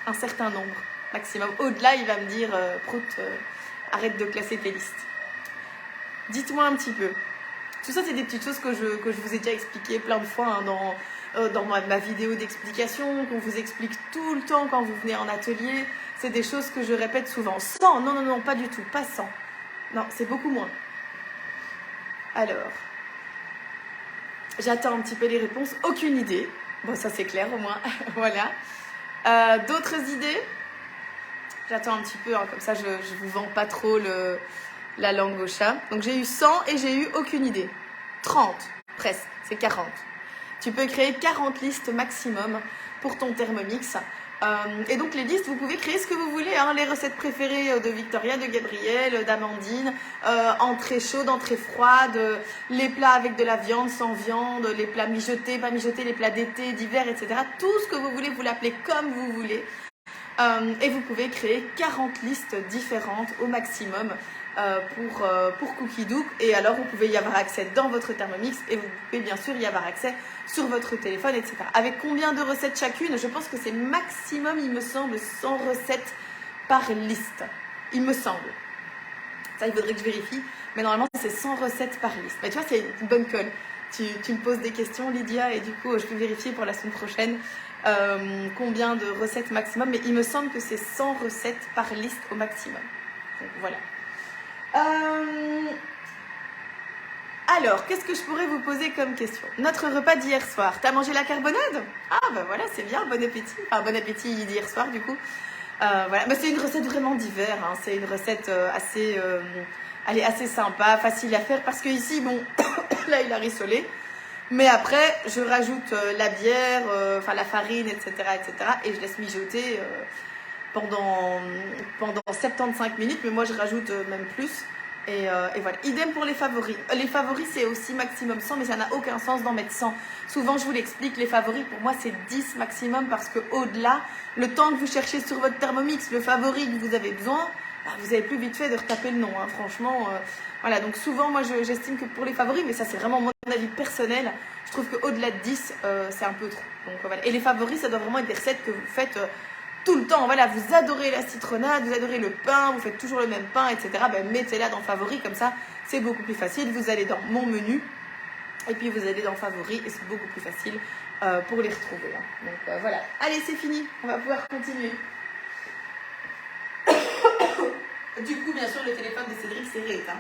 un certain nombre maximum. Au-delà, il va me dire Prout, arrête de classer tes listes. Dites-moi un petit peu. Tout ça, c'est des petites choses que je vous ai déjà expliquées plein de fois dans ma vidéo d'explication, qu'on vous explique tout le temps quand vous venez en atelier. C'est des choses que je répète souvent. 100, non, non, non, pas du tout, pas 100. Non, c'est beaucoup moins. Alors, j'attends un petit peu les réponses. Aucune idée. Bon, ça c'est clair au moins. Voilà. D'autres idées? J'attends un petit peu, comme ça je vous vends pas trop la langue au chat. Donc j'ai eu 100 et j'ai eu aucune idée. 30, presque, c'est 40. Tu peux créer 40 listes maximum pour ton Thermomix. Et donc les listes, vous pouvez créer ce que vous voulez, les recettes préférées de Victoria, de Gabrielle, d'Amandine, entrée chaude, entrée froide, les plats avec de la viande, sans viande, les plats mijotés, pas mijotés, les plats d'été, d'hiver, etc. Tout ce que vous voulez, vous l'appelez comme vous voulez. Et vous pouvez créer 40 listes différentes au maximum pour Cookie Dough. Et alors, vous pouvez y avoir accès dans votre Thermomix et vous pouvez bien sûr y avoir accès sur votre téléphone, etc. Avec combien de recettes chacune? Je pense que c'est maximum, il me semble, 100 recettes par liste. Il me semble. Ça, il faudrait que je vérifie. Mais normalement, c'est 100 recettes par liste. Mais tu vois, c'est une bonne colle. Tu me poses des questions, Lydia, et du coup, je peux vérifier pour la semaine prochaine combien de recettes maximum. Mais il me semble que c'est 100 recettes par liste au maximum. Donc, voilà. Alors, qu'est-ce que je pourrais vous poser comme question? Notre repas d'hier soir, t'as mangé la carbonade? Ah, bah voilà, c'est bien, bon appétit. Enfin, bon appétit d'hier soir, du coup. Voilà, mais c'est une recette vraiment d'hiver. Hein. C'est une recette elle est assez sympa, facile à faire parce que ici, bon, là, il a rissolé. Mais après, je rajoute la bière, enfin la farine, etc., etc. Et je laisse mijoter pendant 75 minutes. Mais moi, je rajoute même plus. Et voilà. Idem pour les favoris. Les favoris, c'est aussi maximum 100, mais ça n'a aucun sens d'en mettre 100. Souvent, je vous l'explique, les favoris, pour moi, c'est 10 maximum parce qu'au-delà, le temps que vous cherchez sur votre Thermomix, le favori que vous avez besoin, bah, vous avez plus vite fait de retaper le nom. Hein. Franchement, voilà. Donc souvent, moi, j'estime que pour les favoris, mais ça, c'est vraiment mon avis personnel, je trouve qu'au-delà de 10, c'est un peu trop. Donc voilà. Et les favoris, ça doit vraiment être des recettes que vous faites tout le temps. Voilà, vous adorez la citronnade, vous adorez le pain, vous faites toujours le même pain, etc. Ben, mettez-la dans favoris, comme ça, c'est beaucoup plus facile. Vous allez dans mon menu, et puis vous allez dans favoris, et c'est beaucoup plus facile pour les retrouver. Hein. Donc voilà. Allez, c'est fini. On va pouvoir continuer. Du coup, bien sûr, le téléphone de Cédric, c'est rééteint.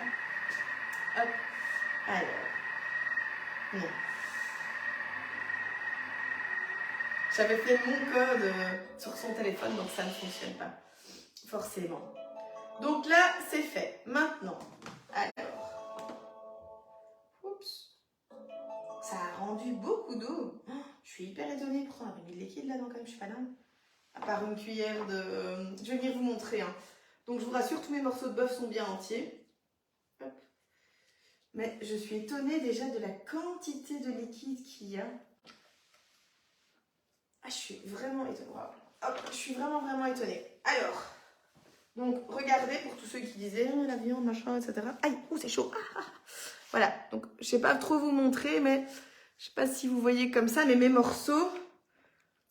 Hop. Alors. Non. J'avais fait mon code sur son téléphone, donc ça ne fonctionne pas. Forcément. Donc là, c'est fait. Maintenant, alors. Oups. Ça a rendu beaucoup d'eau. Oh, je suis hyper étonnée. Pourtant, on a mis de liquide là-dedans quand même, je suis pas dingue. À part une cuillère de... Je vais venir vous montrer. Hein. Donc je vous rassure, tous mes morceaux de bœuf sont bien entiers. Hop. Mais je suis étonnée déjà de la quantité de liquide qu'il y a. Ah, je suis vraiment étonnée. Wow. Hop, je suis vraiment étonnée. Alors, donc regardez pour tous ceux qui disaient la viande, machin, etc. Aïe, ouh, c'est chaud. Voilà, donc je sais pas trop vous montrer, mais je sais pas si vous voyez comme ça, mais mes morceaux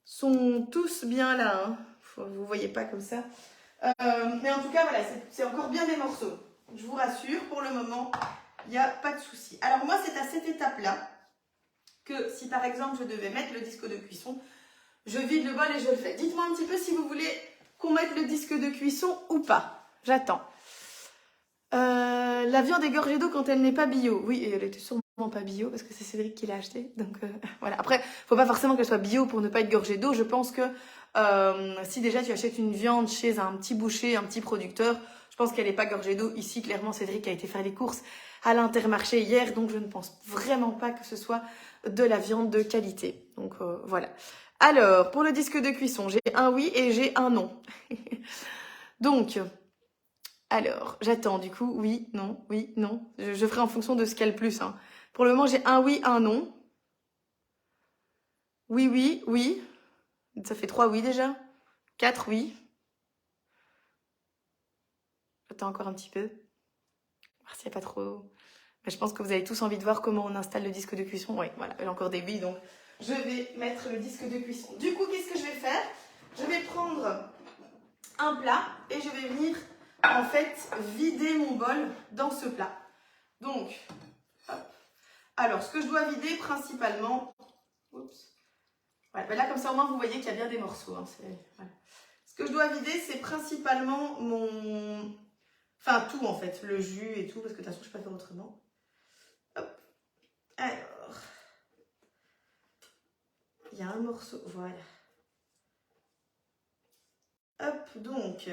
sont tous bien là. Hein. Vous voyez pas comme ça. Mais en tout cas, voilà, c'est encore bien des morceaux. Je vous rassure, pour le moment, il n'y a pas de souci. Alors moi, c'est à cette étape-là que si par exemple je devais mettre le disque de cuisson, je vide le bol et je le fais. Dites-moi un petit peu si vous voulez qu'on mette le disque de cuisson ou pas. J'attends. La viande est gorgée d'eau quand elle n'est pas bio. Oui, et elle était sûrement pas bio parce que c'est Cédric qui l'a acheté. Donc voilà. Après, faut pas forcément qu'elle soit bio pour ne pas être gorgée d'eau. Je pense que si déjà tu achètes une viande chez un petit boucher, un petit producteur, je pense qu'elle n'est pas gorgée d'eau. Ici, clairement, Cédric a été faire les courses à l'Intermarché hier, donc je ne pense vraiment pas que ce soit de la viande de qualité. Donc voilà. Alors, pour le disque de cuisson, j'ai un oui et j'ai un non. Donc, alors, j'attends du coup, oui, non. Je ferai en fonction de ce qu'il y a le plus. Hein. Pour le moment, j'ai un oui, un non. Oui. Ça fait 3 oui déjà. 4 oui. J'attends encore un petit peu. Voir s'il n'y a pas trop... Mais je pense que vous avez tous envie de voir comment on installe le disque de cuisson. Oui, voilà, il y a encore des oui, donc je vais mettre le disque de cuisson. Du coup, qu'est-ce que je vais faire? Je vais prendre un plat et je vais venir, en fait, vider mon bol dans ce plat. Donc, hop. Alors, ce que je dois vider principalement... Oups. Voilà, ben là, comme ça, au moins, vous voyez qu'il y a bien des morceaux. Hein, voilà. Ce que je dois vider, c'est principalement mon... Enfin, tout, en fait. Le jus et tout, parce que de toute façon, je ne peux pas faire autrement. Hop. Alors... Il y a un morceau, voilà. Hop, donc.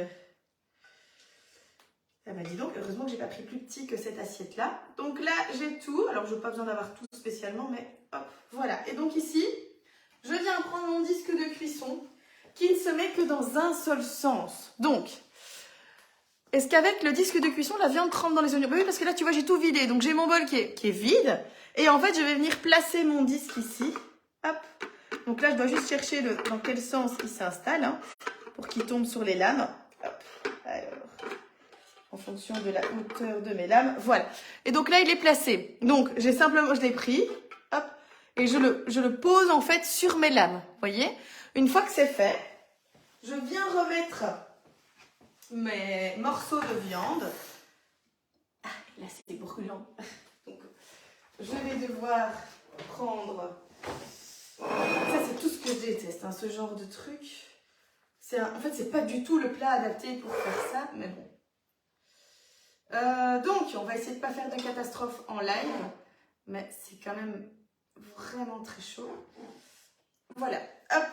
Ah bah dis donc, heureusement que j'ai pas pris plus petit que cette assiette-là. Donc là, j'ai tout. Alors, je n'ai pas besoin d'avoir tout spécialement, mais hop, voilà. Et donc ici, je viens prendre mon disque de cuisson qui ne se met que dans un seul sens. Donc, est-ce qu'avec le disque de cuisson, la viande trempe dans les oignons? Oui, parce que là, tu vois, j'ai tout vidé. Donc, j'ai mon bol qui est vide. Et en fait, je vais venir placer mon disque ici. Hop. Donc là, je dois juste chercher dans quel sens il s'installe, hein, pour qu'il tombe sur les lames. Hop. Alors, en fonction de la hauteur de mes lames. Voilà. Et donc là, il est placé. Donc, je l'ai pris, hop, et je le pose en fait sur mes lames. Vous voyez? Une fois que c'est fait, je viens remettre mes morceaux de viande. Ah, là, c'est brûlant. Donc, je vais devoir prendre... Ça, c'est tout ce que je déteste, hein, ce genre de truc. En fait, c'est pas du tout le plat adapté pour faire ça, mais bon. Donc, on va essayer de ne pas faire de catastrophe en live, mais c'est quand même vraiment très chaud. Voilà, hop.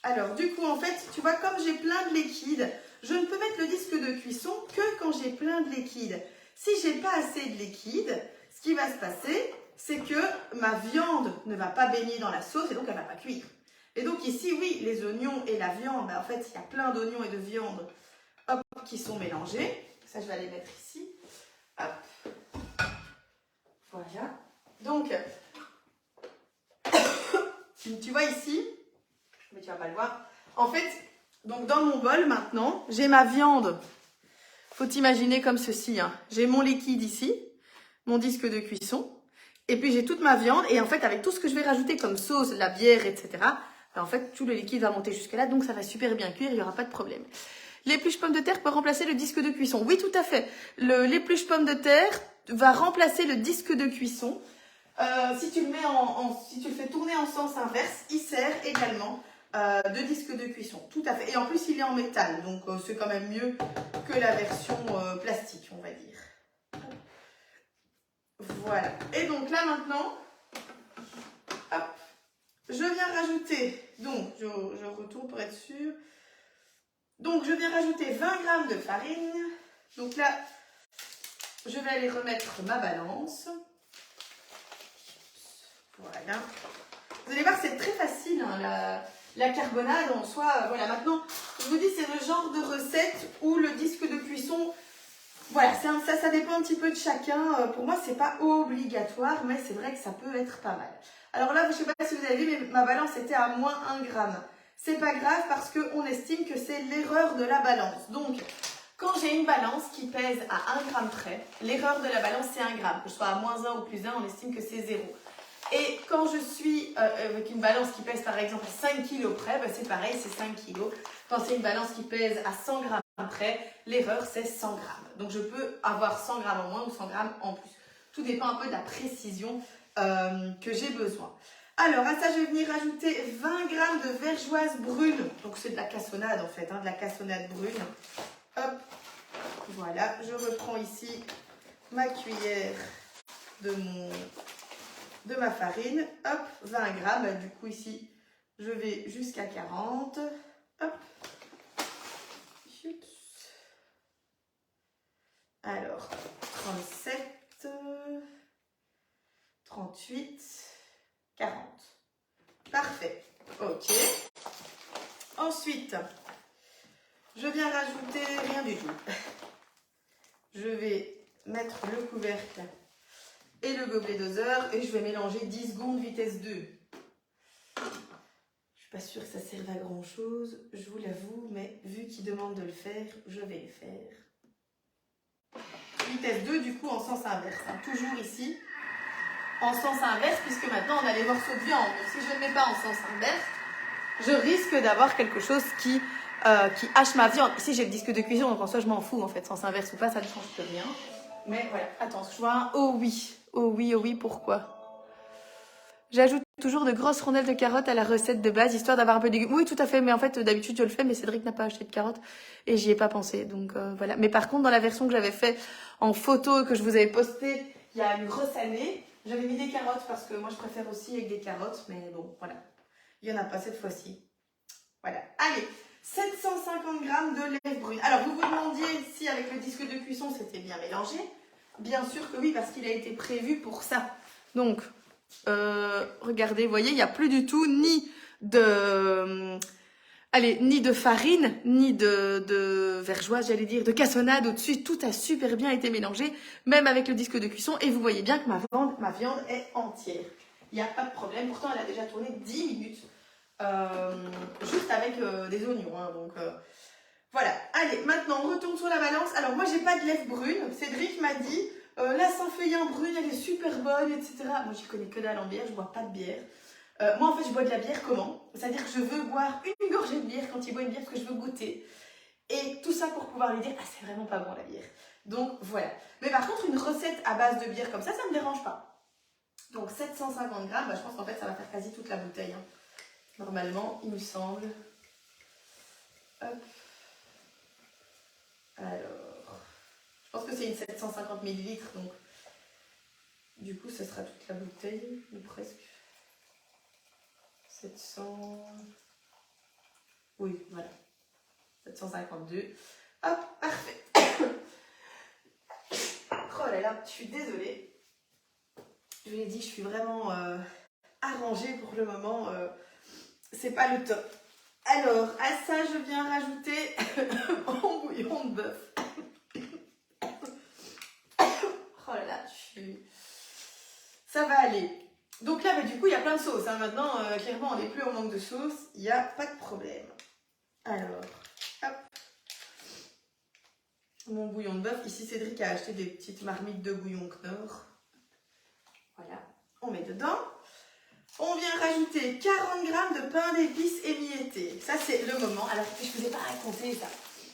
Alors, du coup, en fait, tu vois, comme j'ai plein de liquide, je ne peux mettre le disque de cuisson que quand j'ai plein de liquide. Si j'ai pas assez de liquide, ce qui va se passer, c'est que ma viande ne va pas baigner dans la sauce et donc elle ne va pas cuire. Et donc ici, oui, les oignons et la viande, en fait, il y a plein d'oignons et de viande hop, qui sont mélangés. Ça, je vais aller mettre ici. Hop. Voilà. Donc, tu vois ici, mais tu ne vas pas le voir. En fait, donc dans mon bol maintenant, j'ai ma viande. Faut imaginer comme ceci. Hein. J'ai mon liquide ici, mon disque de cuisson. Et puis j'ai toute ma viande. Et en fait, avec tout ce que je vais rajouter comme sauce, la bière, etc., ben, en fait, tout le liquide va monter jusque là. Donc ça va super bien cuire, il n'y aura pas de problème. L'épluche pomme de terre peut remplacer le disque de cuisson. Oui, tout à fait. L'épluche pomme de terre va remplacer le disque de cuisson. Si tu le mets si tu le fais tourner en sens inverse, il sert également de disque de cuisson. Tout à fait. Et en plus, il est en métal, donc c'est quand même mieux que la version plastique, on va dire. Voilà. Et donc là maintenant, hop, je viens rajouter. Donc je retourne pour être sûre. Donc, je viens rajouter 20 g de farine. Donc là, je vais aller remettre ma balance. Voilà. Vous allez voir, c'est très facile, hein, la carbonade en soi. Voilà, maintenant, je vous dis, c'est le genre de recette où le disque de cuisson, voilà, ça dépend un petit peu de chacun. Pour moi, c'est pas obligatoire, mais c'est vrai que ça peut être pas mal. Alors là, je ne sais pas si vous avez vu, mais ma balance était à moins 1 g. C'est pas grave parce qu'on estime que c'est l'erreur de la balance. Donc, quand j'ai une balance qui pèse à 1 g près, l'erreur de la balance c'est 1 g. Que ce soit à moins 1 ou plus 1, on estime que c'est 0. Et quand je suis avec une balance qui pèse par exemple 5 kg près, ben c'est pareil, c'est 5 kg. Quand c'est une balance qui pèse à 100 g près, l'erreur c'est 100 g. Donc je peux avoir 100 g en moins ou 100 g en plus. Tout dépend un peu de la précision que j'ai besoin. Alors, à ça, je vais venir rajouter 20 g de vergeoise brune. Donc, c'est de la cassonade, en fait, hein, de la cassonade brune. Hop, voilà. Je reprends ici ma cuillère de ma farine. Hop, 20 g. Bah, du coup, ici, je vais jusqu'à 40. Hop. Alors, 37, 38... 40. Parfait. Ok. Ensuite, je viens rajouter rien du tout. Je vais mettre le couvercle et le gobelet doseur et je vais mélanger 10 secondes vitesse 2. Je suis pas sûre que ça serve à grand chose, je vous l'avoue, mais vu qu'il demande de le faire, je vais le faire. Vitesse 2 du coup en sens inverse, hein. Toujours ici. En sens inverse, puisque maintenant on a les morceaux de viande. Donc si je ne mets pas en sens inverse, je risque d'avoir quelque chose qui hache ma viande. Ici j'ai le disque de cuisson, donc en soi je m'en fous en fait, sens inverse ou pas, ça ne change plus rien. Mais voilà, attends, je vois un oh oui, pourquoi? J'ajoute toujours de grosses rondelles de carottes à la recette de base, histoire d'avoir un peu de légumes. Oui, tout à fait, mais en fait d'habitude je le fais, mais Cédric n'a pas acheté de carottes et j'y ai pas pensé. Donc voilà. Mais par contre, dans la version que j'avais fait en photo et que je vous avais postée il y a une grosse année, j'avais mis des carottes parce que moi je préfère aussi avec des carottes, mais bon, voilà. Il n'y en a pas cette fois-ci. Voilà. Allez, 750 g de lait brune. Alors, vous vous demandiez si avec le disque de cuisson c'était bien mélangé. Bien sûr que oui, parce qu'il a été prévu pour ça. Donc, regardez, vous voyez, il n'y a plus du tout ni de farine, ni de vergeoise, j'allais dire, de cassonade au-dessus. Tout a super bien été mélangé, même avec le disque de cuisson. Et vous voyez bien que ma viande est entière. Il n'y a pas de problème. Pourtant, elle a déjà tourné 10 minutes, juste avec des oignons. Hein, donc, Voilà, allez, maintenant on retourne sur la balance. Alors moi j'ai pas de lèvres brunes. Cédric m'a dit, la Saint-Feuillin brune elle est super bonne, etc. Moi j'y connais que dalle en bière, je bois pas de bière. Moi en fait je bois de la bière comment? C'est-à-dire que je veux boire une gorgée de bière quand il boit une bière parce que je veux goûter. Et tout ça pour pouvoir lui dire, ah c'est vraiment pas bon la bière. Donc voilà. Mais par contre une recette à base de bière comme ça me dérange pas. Donc 750 grammes, bah, je pense qu'en fait ça va faire quasi toute la bouteille. Hein. Normalement, il me semble. Hop. Alors, je pense que c'est une 750 ml, donc du coup, ce sera toute la bouteille, ou presque. 700... Oui, voilà. 752. Hop, parfait. Oh là là, je suis désolée. Je vous l'ai dit, je suis vraiment arrangée pour le moment. C'est pas le top. Alors, à ça, je viens rajouter mon bouillon de bœuf. Oh là là, ça va aller. Donc là, bah, du coup, il y a plein de sauces. Hein. Maintenant, clairement, on n'est plus en manque de sauce. Il n'y a pas de problème. Alors, hop. Mon bouillon de bœuf. Ici, Cédric a acheté des petites marmites de bouillon Knorr. Voilà, on met dedans. On vient rajouter 40 g de pain d'épices émietté. Ça, c'est le moment. Alors, je ne vous ai pas raconté ça.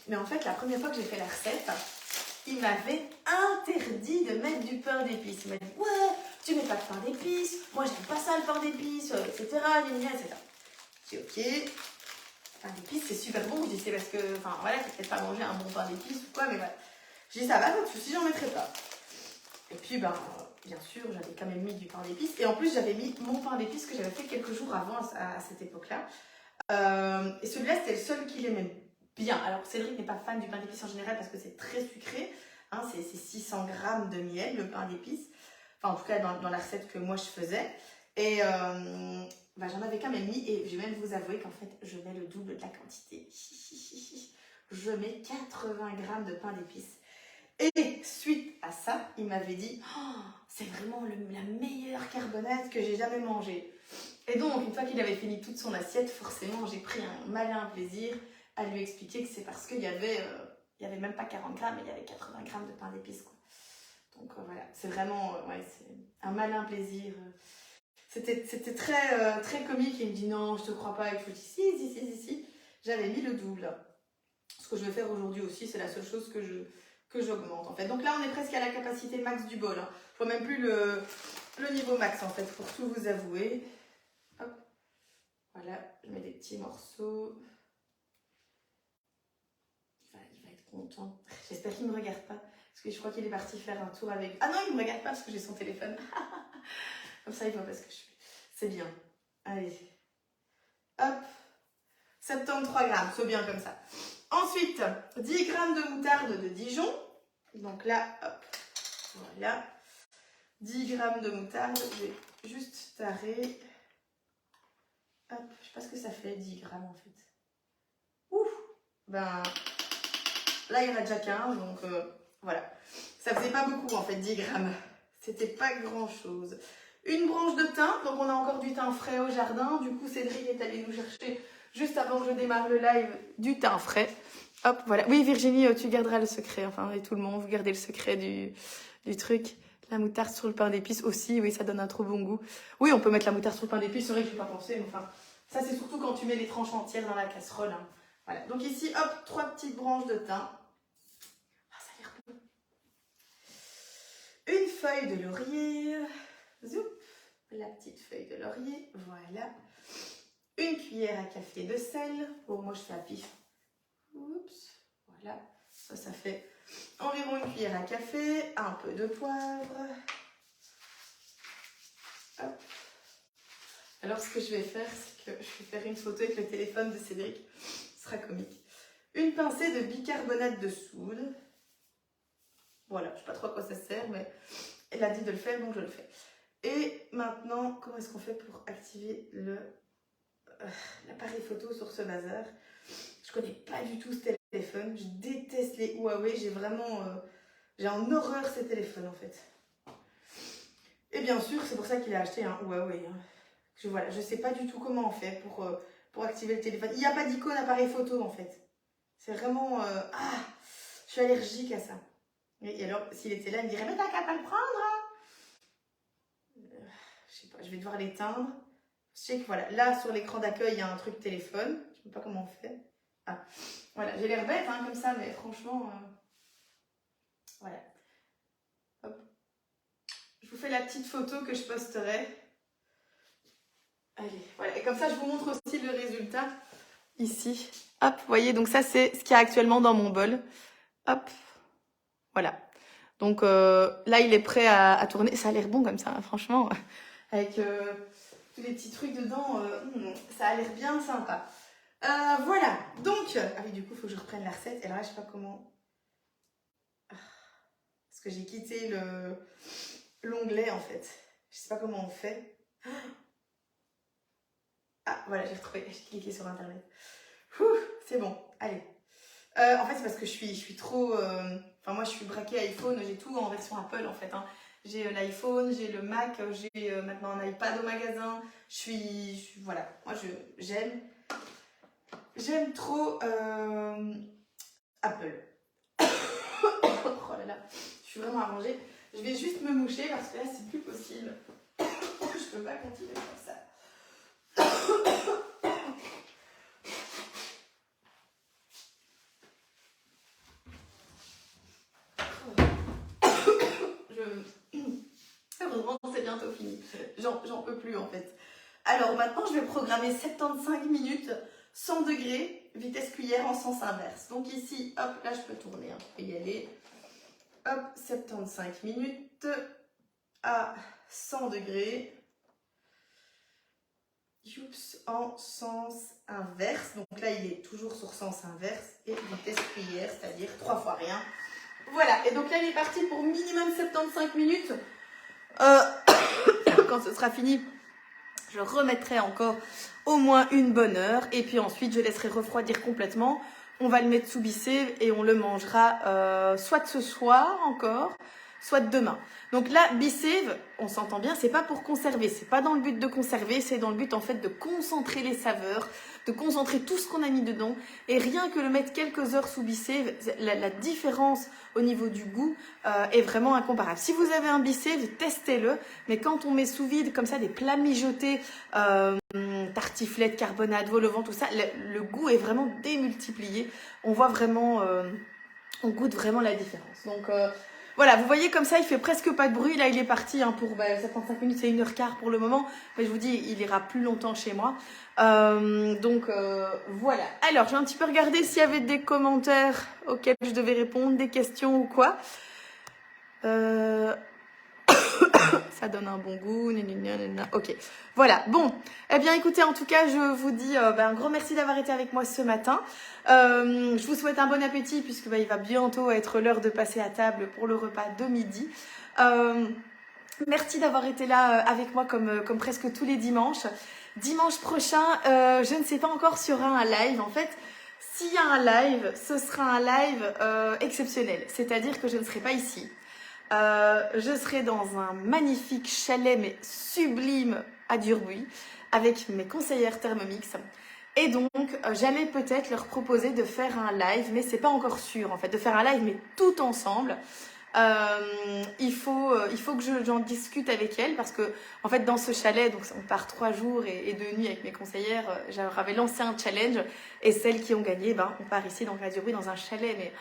Mais en fait, la première fois que j'ai fait la recette, il m'avait interdit de mettre du pain d'épices. Il m'a dit, ouais, tu mets pas de pain d'épices. Moi, j'aime pas ça, le pain d'épices, etc. etc. J'ai dit, ok. Pain d'épices, c'est super bon. Je dis, c'est parce que, enfin, voilà, tu peut-être pas manger un bon pain d'épices ou quoi, mais voilà. J'ai dit, ça va, pas de soucis, j'en mettrai pas. Et puis, ben, bien sûr, j'avais quand même mis du pain d'épices. Et en plus, j'avais mis mon pain d'épices que j'avais fait quelques jours avant à cette époque-là. Et celui-là, c'était le seul qui l'aimait bien. Alors, Cédric n'est pas fan du pain d'épices en général parce que c'est très sucré. Hein, c'est 600 g de miel, le pain d'épices. Enfin, en tout cas, dans la recette que moi, je faisais. Et bah, j'en avais quand même mis. Et je vais même vous avouer qu'en fait, je mets le double de la quantité. Je mets 80 g de pain d'épices. Et suite à ça, il m'avait dit oh, c'est vraiment la meilleure carbonate que j'ai jamais mangée. Et donc, une fois qu'il avait fini toute son assiette, forcément, j'ai pris un malin plaisir à lui expliquer que c'est parce qu'il y avait même pas 40 grammes, mais il y avait 80 grammes de pain d'épices. Quoi. Donc voilà, c'est vraiment ouais, c'est un malin plaisir. C'était très, très comique. Il me dit non, je te crois pas. Et je lui dis si. J'avais mis le double. Ce que je vais faire aujourd'hui aussi, c'est la seule chose que j'augmente en fait. Donc là, on est presque à la capacité max du bol. Hein. Je vois même plus le niveau max en fait, pour tout vous avouer. Hop. Voilà, je mets des petits morceaux. Il va être content. J'espère qu'il ne me regarde pas. Parce que je crois qu'il est parti faire un tour avec... Ah non, il ne me regarde pas parce que j'ai son téléphone. Comme ça, il voit pas ce que je fais. C'est bien. Allez. Hop. 73 grammes, c'est bien comme ça. Ensuite, 10 g de moutarde de Dijon. Donc là, hop. Voilà. 10 g de moutarde. Je vais juste tarer. Hop. Je sais pas ce que ça fait, 10 grammes en fait. Ouf. Ben... Là, il y en a déjà 15, donc voilà. Ça faisait pas beaucoup en fait, 10 grammes. C'était pas grand chose. Une branche de thym, donc on a encore du thym frais au jardin. Du coup, Cédric est allé nous chercher, juste avant que je démarre le live, du thym frais. Hop, voilà. Oui, Virginie, tu garderas le secret, enfin, et tout le monde, vous gardez le secret du truc. La moutarde sur le pain d'épices aussi, oui, ça donne un trop bon goût. Oui, on peut mettre la moutarde sur le pain d'épices, c'est vrai que je n'ai pas pensé, mais enfin, ça c'est surtout quand tu mets les tranches entières dans la casserole. Hein. Voilà, donc ici, hop, 3 petites branches de thym. Une feuille de laurier, zoup, la petite feuille de laurier, voilà. Une cuillère à café de sel, bon moi je fais à pif, oups, voilà, ça fait environ une cuillère à café, un peu de poivre. Hop. Alors ce que je vais faire, c'est que je vais faire une photo avec le téléphone de Cédric, ce sera comique. Une pincée de bicarbonate de soude. Voilà, je ne sais pas trop à quoi ça sert, mais elle a dit de le faire, donc je le fais. Et maintenant, comment est-ce qu'on fait pour activer l'appareil photo sur ce bazar? Je ne connais pas du tout ce téléphone. Je déteste les Huawei. J'ai vraiment... j'ai en horreur ces téléphones, en fait. Et bien sûr, c'est pour ça qu'il a acheté un Huawei. Hein. Je ne sais pas du tout comment on fait pour activer le téléphone. Il n'y a pas d'icône appareil photo, en fait. C'est vraiment... je suis allergique à ça. Et alors, s'il était là, il me dirait, mais t'as qu'à pas le prendre, hein. Je sais pas, je vais devoir l'éteindre. Je sais que voilà, là, sur l'écran d'accueil, il y a un truc téléphone. Je ne sais pas comment on fait. Ah, voilà, j'ai l'air bête, hein, comme ça, mais franchement... voilà. Hop. Je vous fais la petite photo que je posterai. Allez, voilà. Et comme ça, je vous montre aussi le résultat ici. Hop, vous voyez, donc ça, c'est ce qu'il y a actuellement dans mon bol. Hop, voilà. Donc là, il est prêt à tourner. Ça a l'air bon comme ça, hein, franchement. Avec tous les petits trucs dedans, ça a l'air bien sympa. Voilà, donc... Ah oui, du coup, il faut que je reprenne la recette. Et là, je sais pas comment... Parce que j'ai quitté l'onglet, en fait. Je sais pas comment on fait. Ah, voilà, j'ai retrouvé. J'ai cliqué sur Internet. C'est bon, allez. En fait, c'est parce que je suis trop... Enfin, moi, je suis braquée iPhone. J'ai tout en version Apple, en fait. Hein. J'ai l'iPhone, j'ai le Mac, j'ai maintenant un iPad au magasin. Voilà, moi, j'aime trop Apple. Oh là là, je suis vraiment arrangée. Je vais juste me moucher parce que là, c'est plus possible. Je peux pas continuer comme ça. Heureusement, c'est bientôt fini. J'en peux plus en fait. Alors maintenant, je vais programmer 75 minutes, 100 degrés, vitesse cuillère en sens inverse. Donc ici, hop, là je peux tourner, hein, je peux y aller. Hop, 75 minutes à 100 degrés. Youps, en sens inverse. Donc là, il est toujours sur sens inverse. Et vitesse cuillère, c'est-à-dire 3 fois rien. Voilà, et donc là, il est parti pour minimum 75 minutes. Quand ce sera fini, je remettrai encore au moins une bonne heure. Et puis ensuite, je laisserai refroidir complètement. On va le mettre sous bissé et on le mangera soit ce soir encore, soit demain. Donc là, bissé, on s'entend bien, c'est pas pour conserver, c'est pas dans le but de conserver, c'est dans le but en fait de concentrer les saveurs, de concentrer tout ce qu'on a mis dedans. Et rien que le mettre quelques heures sous bissé, la différence au niveau du goût est vraiment incomparable. Si vous avez un bissé, testez-le. Mais quand on met sous vide comme ça des plats mijotés, tartiflettes, carbonade, vol au vent, tout ça, le goût est vraiment démultiplié. On voit vraiment, on goûte vraiment la différence. Donc voilà, vous voyez comme ça, il fait presque pas de bruit. Là, il est parti hein, pour 75 minutes, c'est 1h15 pour le moment. Mais je vous dis, il ira plus longtemps chez moi. Donc voilà. Alors, je vais un petit peu regarder s'il y avait des commentaires auxquels je devais répondre, des questions ou quoi. Ça donne un bon goût. Ok, voilà. Bon, eh bien écoutez, en tout cas, je vous dis un grand merci d'avoir été avec moi ce matin. Je vous souhaite un bon appétit puisque il va bientôt être l'heure de passer à table pour le repas de midi. Merci d'avoir été là avec moi comme presque tous les dimanches. Dimanche prochain, je ne sais pas encore s'il y aura un live. En fait, s'il y a un live, ce sera un live exceptionnel. C'est-à-dire que je ne serai pas ici. Je serai dans un magnifique chalet, mais sublime à Durbuy, avec mes conseillères Thermomix. Et donc, j'allais peut-être leur proposer de faire un live, mais c'est pas encore sûr en fait, de faire un live, mais tout ensemble. Il faut que j'en discute avec elles parce que en fait dans ce chalet, donc on part 3 jours et 2 nuits avec mes conseillères, j'avais lancé un challenge et celles qui ont gagné, on part ici donc à Durbuy dans un chalet, mais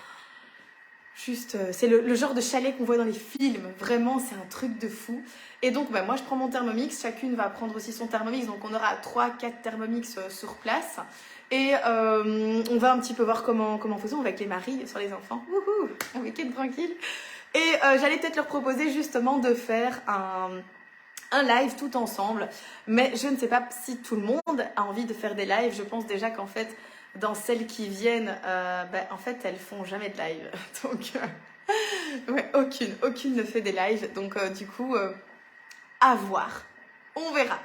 juste, c'est le genre de chalet qu'on voit dans les films. Vraiment, c'est un truc de fou. Et donc, moi, je prends mon Thermomix. Chacune va prendre aussi son Thermomix. Donc, on aura 3-4 Thermomix sur place. Et on va un petit peu voir comment faisons avec les maris sur les enfants. Wouhou, un week-end tranquille. Et j'allais peut-être leur proposer justement de faire un live tout ensemble. Mais je ne sais pas si tout le monde a envie de faire des lives. Je pense déjà qu'en fait... dans celles qui viennent, en fait, elles font jamais de live. Donc, ouais, aucune ne fait des lives. Donc, du coup, à voir. On verra.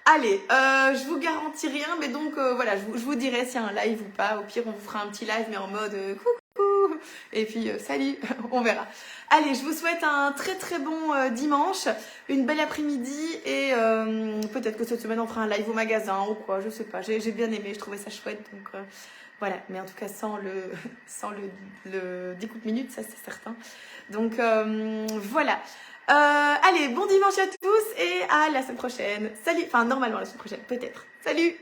Allez, je vous garantis rien, mais donc, voilà, je vous dirai s'il y a un live ou pas. Au pire, on vous fera un petit live, mais en mode coucou. Et puis, salut, on verra. Allez, je vous souhaite un très très bon dimanche, une belle après-midi et peut-être que cette semaine on fera un live au magasin ou quoi, je sais pas. J'ai bien aimé, je trouvais ça chouette, donc voilà. Mais en tout cas sans le 10 coups de minute, ça c'est certain. Donc voilà. Allez, bon dimanche à tous et à la semaine prochaine. Salut, enfin normalement la semaine prochaine, peut-être. Salut!